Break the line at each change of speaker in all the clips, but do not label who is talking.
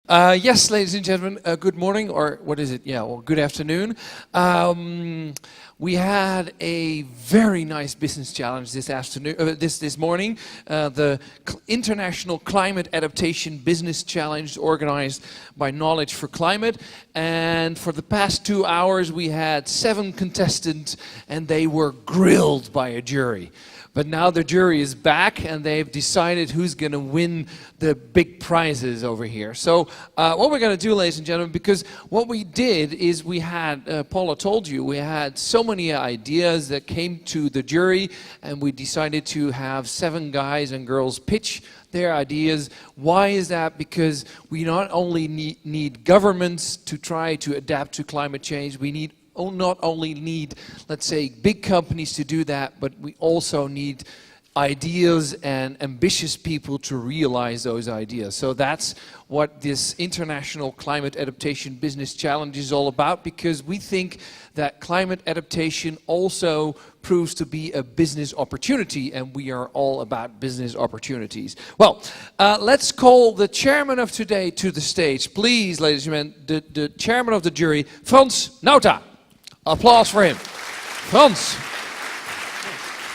Yes, ladies and gentlemen, good morning, or what is it? Yeah, well, good afternoon. We had a very nice business challenge this afternoon, this morning. The International Climate Adaptation Business Challenge, organized by Knowledge for Climate. And for the past 2 hours, we had 7 contestants, and they were grilled by a jury. But now the jury is back, and they've decided who's going to win the big prizes over here. So what we're going to do, ladies and gentlemen, because what we did is we had, Paula told you, we had so many ideas that came to the jury, and we decided to have 7 guys and girls pitch their ideas. Why is that? Because we not only need governments to try to adapt to climate change, we not only need, let's say, big companies to do that, but we also need ideas and ambitious people to realize those ideas. So that's what this International Climate Adaptation Business Challenge is all about, because we think that climate adaptation also proves to be a business opportunity, and we are all about business opportunities. Well, let's call the chairman of today to the stage. Please, ladies and gentlemen, the chairman of the jury, Frans Nauta. Applause for him. Frans.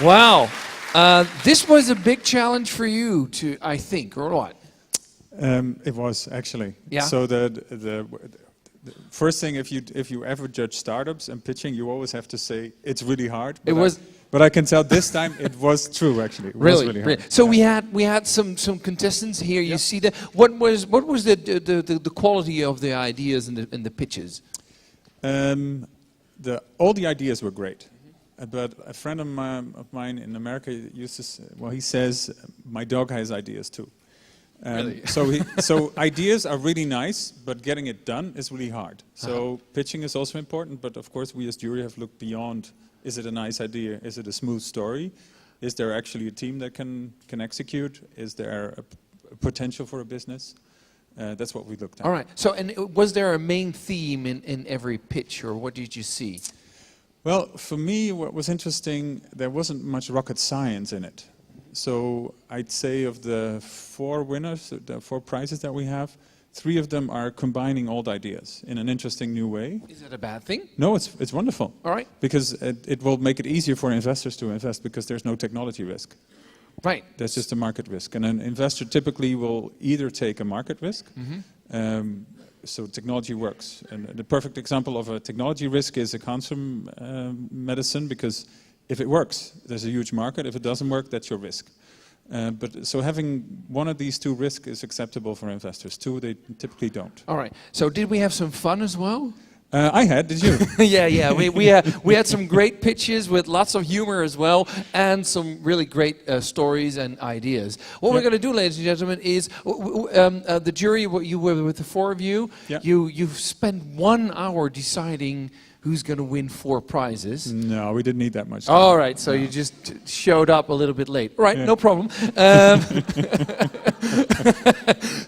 Wow. This was a big challenge for you, I think, or what?
It was, actually.
Yeah.
So the first thing, if you ever judge startups and pitching, you always have to say it's really hard. But I can tell this time it was true, actually. It was really hard.
So we had some contestants here. You see that. What was the quality of the ideas and the pitches?
All the ideas were great, but a friend of mine in America used to say, well, he says, my dog has ideas too.
Really?
So ideas are really nice, but getting it done is really hard. So pitching is also important, but of course we as jury have looked beyond, is it a nice idea, is it a smooth story, is there actually a team that can execute, is there a potential for a business? That's what we looked at.
All right. So, and was there a main theme in every pitch, or what did you see?
Well, for me, what was interesting, there wasn't much rocket science in it. So I'd say of the 4 winners, the 4 prizes that we have, 3 of them are combining old ideas in an interesting new way.
Is that a bad thing?
No, it's wonderful.
All right.
Because it will make it easier for investors to invest, because there's no technology risk.
Right.
That's just a market risk. And an investor typically will either take a market risk, so technology works. And the perfect example of a technology risk is a cancer medicine, because if it works, there's a huge market. If it doesn't work, that's your risk. So having one of these 2 risks is acceptable for investors. 2, they typically don't.
All right. So did we have some fun as well?
I had, did you?
Yeah. We had some great pitches with lots of humor as well, and some really great stories and ideas. What we're going to do, ladies and gentlemen, is the jury. You were with the 4 of you.
Yeah.
You've spent 1 hour deciding who's going to win 4 prizes.
No, we didn't need that much time.
All right, so you just showed up a little bit late. All right, no problem.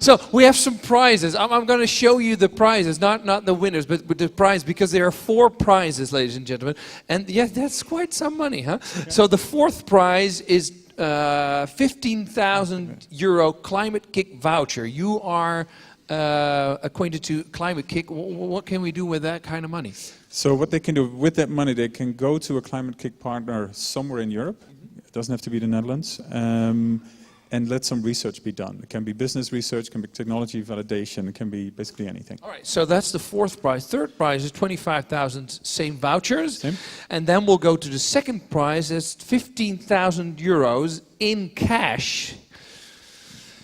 So we have some prizes. I'm going to show you the prizes, not the winners, but the prize, because there are 4 prizes, ladies and gentlemen. And yeah, that's quite some money, huh? Yeah. So the 4th prize is 15,000 euro Climate Kick voucher. You are acquainted to Climate Kick. What can we do with that kind of money?
So what they can do with that money, they can go to a Climate Kick partner somewhere in Europe. It doesn't have to be the Netherlands. And let some research be done. It can be business research, it can be technology validation, it can be basically anything.
All right, so that's the 4th prize. 3rd prize is 25,000, same vouchers.
Same.
And then we'll go to the 2nd prize, that's 15,000 euros in cash.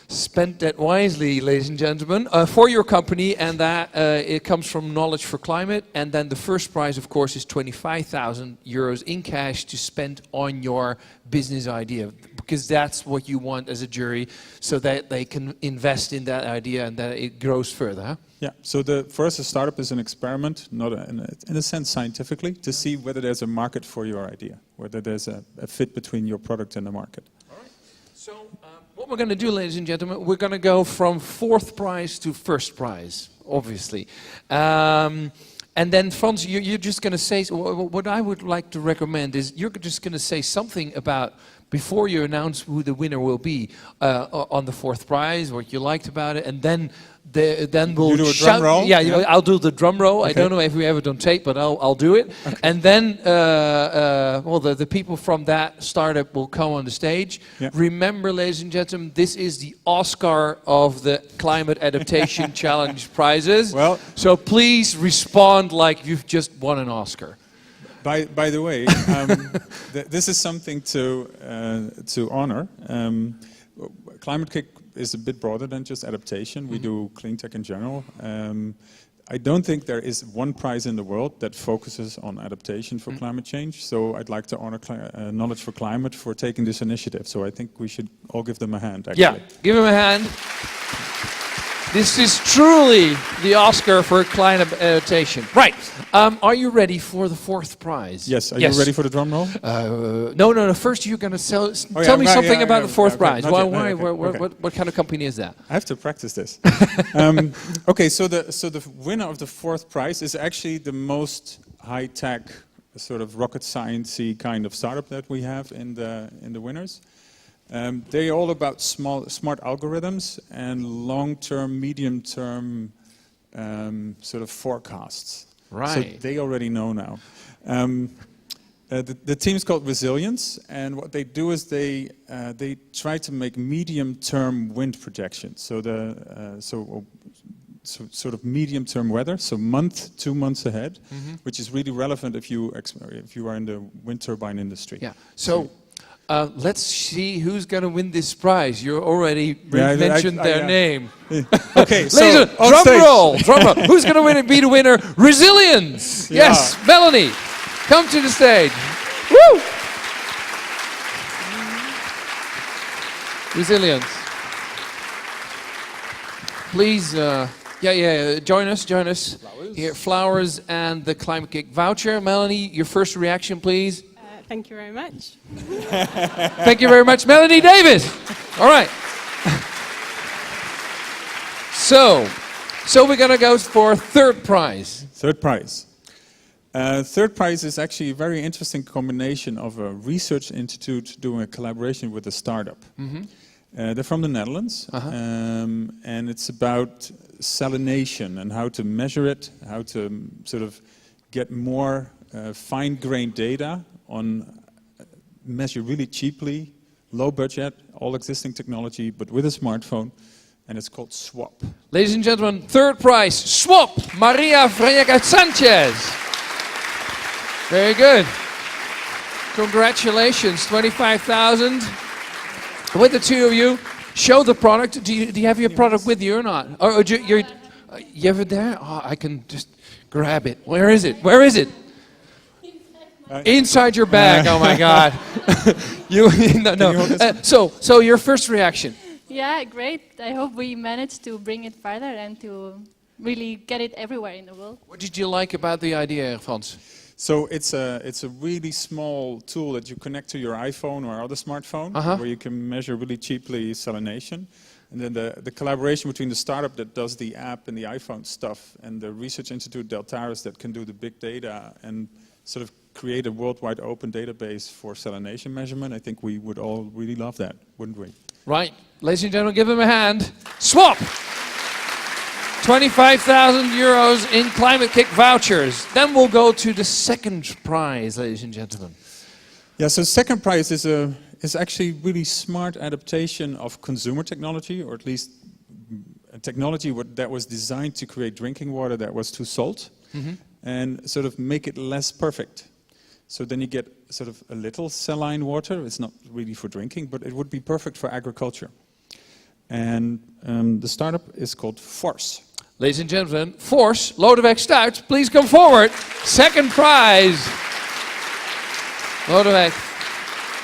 Spend that wisely, ladies and gentlemen, for your company, and that it comes from Knowledge for Climate. And then the 1st prize, of course, is 25,000 euros in cash to spend on your business idea, because that's what you want as a jury, so that they can invest in that idea and that it grows further. Huh?
Yeah, so for us a startup is an experiment, not in a sense scientifically, to see whether there's a market for your idea, whether there's a fit between your product and the market.
All right. So what we're going to do, ladies and gentlemen, we're going to go from 4th prize to 1st prize, obviously. And then, Frans, you're just going to say, what I would like to recommend is you're just going to say something about before you announce who the winner will be on the fourth prize, what you liked about it, and then we'll
You do a
shout.
drum roll?
Yeah,
Yeah.
I'll do the drum roll. I
Okay.
don't know if we ever done tape, but I'll do it.
Okay.
And then, well, the people from that startup will come on the stage.
Yeah.
Remember, ladies and gentlemen, this is the Oscar of the Climate Adaptation Challenge prizes.
Well,
So please respond like you've just won an Oscar.
by the way, this is something to honor. Climate Kick is a bit broader than just adaptation. We do clean tech in general. I don't think there is one prize in the world that focuses on adaptation for climate change. So I'd like to honor Knowledge for Climate for taking this initiative. So I think we should all give them a hand, actually.
Yeah, give him a hand. This is truly the Oscar for climate adaptation. Right. Are you ready for the fourth prize?
Yes. Are you ready for the drum roll?
No. First, you're going to tell me something about the fourth prize.
Not
Why?
yet.
Why?
Okay.
What kind of company is that?
I have to practice this. Okay, so the winner of the fourth prize is actually the most high-tech, sort of rocket science-y kind of startup that we have in the winners. They're all about smart algorithms and long-term, medium-term sort of forecasts.
Right.
So they already know now. The team's called Resilience, and what they do is they try to make medium-term wind projections. So sort of medium-term weather, so 2 months ahead, which is really relevant if you are in the wind turbine industry.
Yeah. So. Let's see who's going to win this prize. You already mentioned their name.
Okay, so
Ladies and
on
drum
stage.
roll. Who's going to be the winner? Resilience.
Yeah.
Yes, Melanie, come to the stage. Woo! Resilience. Please, join us.
Flowers.
Here, flowers and the Climate Kick voucher. Melanie, your first reaction, please.
Thank you very much.
Thank you very much, Melanie Davis. All right. So we're going to go for third prize.
Third prize. Third prize is actually a very interesting combination of a research institute doing a collaboration with a startup. They're from the Netherlands, and it's about salination and how to measure it, how to sort of get more fine-grained data on measure really cheaply, low budget, all existing technology, but with a smartphone, and it's called SWAP.
Ladies and gentlemen, third prize, SWAP, Maria Vrejaga Sanchez. Very good. Congratulations, 25,000. With the two of you, show the product. Do you have your product with you or not? Or you have it there? Oh, I can just grab it. Where is it? Inside your bag. Oh my God. So your first reaction?
Yeah, great. I hope we manage to bring it further and to really get it everywhere in the world.
What did you like about the idea, Frans?
So it's a really small tool that you connect to your iPhone or other smartphone, where you can measure really cheaply salination. And then the collaboration between the startup that does the app and the iPhone stuff and the research institute Deltaris that can do the big data and sort of create a worldwide open database for salination measurement. I think we would all really love that, wouldn't we?
Right. Ladies and gentlemen, give him a hand. SWAP! 25,000 euros in Climate Kick vouchers. Then we'll go to the second prize, ladies and gentlemen.
Yeah, so second prize is actually really smart adaptation of consumer technology, or at least a technology that was designed to create drinking water that was too salt, and sort of make it less perfect. So then you get sort of a little saline water. It's not really for drinking, but it would be perfect for agriculture. And the startup is called Force.
Ladies and gentlemen, Force, Lodewijk Stuit, please come forward. Second prize. Lodewijk,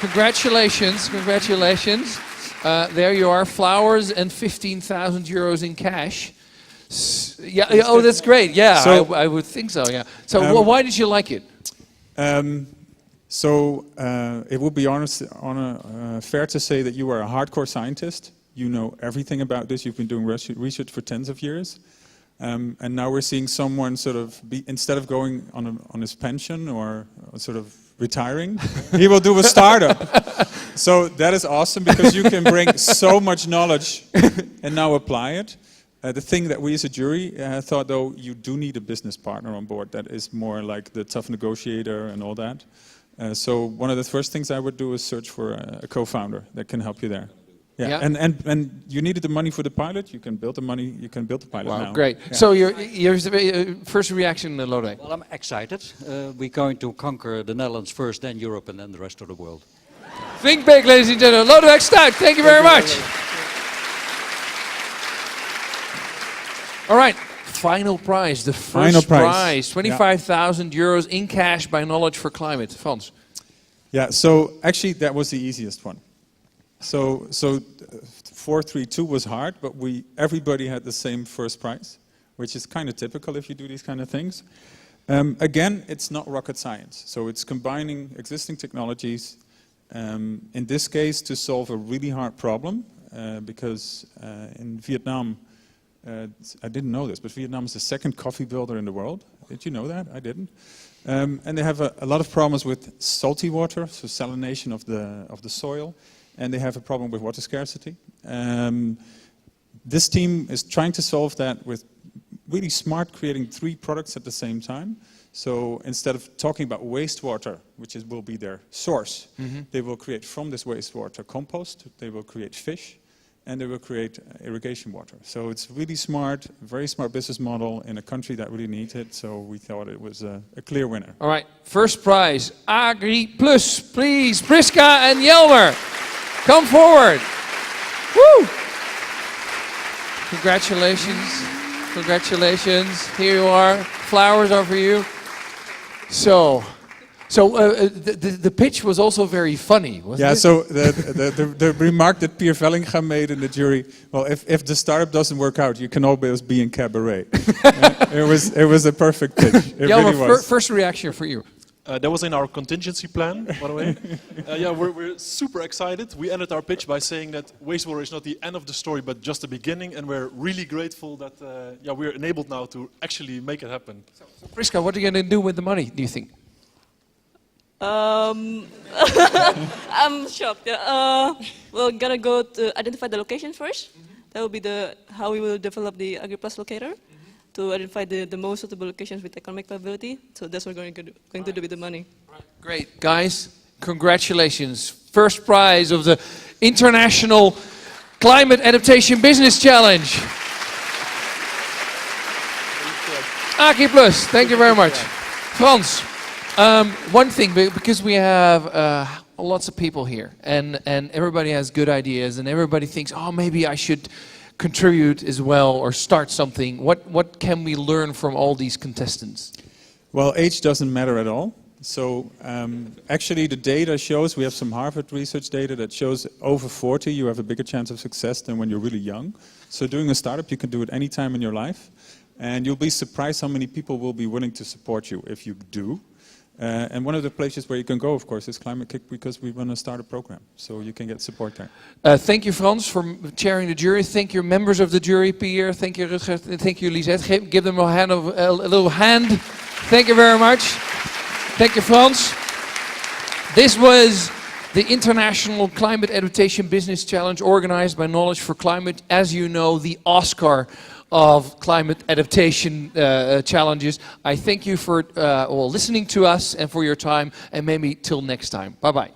congratulations. There you are, flowers and 15,000 euros in cash. Oh, that's great. Yeah,
So,
I would think so, yeah. So why did you like it?
It would be fair to say that you are a hardcore scientist. You know everything about this. You've been doing research for tens of years. And now we're seeing someone sort of, instead of going on his pension or sort of retiring, he will do a startup. So that is awesome because you can bring so much knowledge and now apply it. The thing that we as a jury thought, though, you do need a business partner on board that is more like the tough negotiator and all that. So one of the first things I would do is search for a co-founder that can help you there. Yeah, and you needed the money for the pilot. You can build the money. You can build the pilot now.
Wow, great. Yeah. So your first reaction, Lodewijk?
Well, I'm excited. We're going to conquer the Netherlands first, then Europe, and then the rest of the world.
Think big, ladies and gentlemen. Lodewijk Stuit, thank you very much. All right, final prize. The first prize, 25,000 euros in cash by Knowledge for Climate. Frans.
Yeah. So actually, that was the easiest one. So 432 was hard, but everybody had the same first prize, which is kind of typical if you do these kind of things. Again, it's not rocket science. So it's combining existing technologies, in this case, to solve a really hard problem, because in Vietnam, I didn't know this, but Vietnam is the second coffee builder in the world. Did you know that? I didn't. And they have a lot of problems with salty water, so salination of the soil. And they have a problem with water scarcity. This team is trying to solve that with really smart, creating 3 products at the same time. So instead of talking about wastewater, which will be their source, they will create from this wastewater compost, they will create fish, and they will create irrigation water. So it's really smart, very smart business model in a country that really needs it. So we thought it was a clear winner.
All right, first prize, Agri Plus. Please, Priska and Jelmer. Come forward. Woo! Congratulations. Congratulations. Here you are. Flowers are for you. So the pitch was also very funny, wasn't it?
Yeah, so the remark that Pierre Vellinga made in the jury, well, if the startup doesn't work out, you can always be in cabaret. It was a perfect pitch. It
Jelmer,
really was.
first reaction for you.
That was in our contingency plan, by the way. Yeah, we're super excited. We ended our pitch by saying that wastewater is not the end of the story, but just the beginning, and we're really grateful that we're enabled now to actually make it happen.
So Priska, what are you going to do with the money, do you think?
I'm shocked. Yeah. We're gonna go to identify the location first. That will be how we will develop the AgriPlus locator. To identify the most suitable locations with economic viability. So that's what we're going to do with the money.
Great. Guys, congratulations. First prize of the International Climate Adaptation Business Challenge. Aki Plus, thank you very much. Frans, one thing, because we have lots of people here, and everybody has good ideas, and everybody thinks, oh, maybe I should contribute as well or start something. What can we learn from all these contestants?
Well, age doesn't matter at all. So actually the data shows, we have some Harvard research data that shows over 40 you have a bigger chance of success than when you're really young. So doing a startup, you can do it any time in your life. And you'll be surprised how many people will be willing to support you if you do. And one of the places where you can go, of course, is Climate Kick, because we want to start a program, so you can get support there.
Thank you, Frans, for chairing the jury. Thank you, members of the jury, Pierre. Thank you, Rutger. Thank you, Lisette. Give them a little hand. Thank you very much. Thank you, Frans. This was the International Climate Adaptation Business Challenge, organized by Knowledge for Climate. As you know, the Oscar of climate adaptation challenges. I thank you for listening to us and for your time, and maybe till next time. Bye-bye.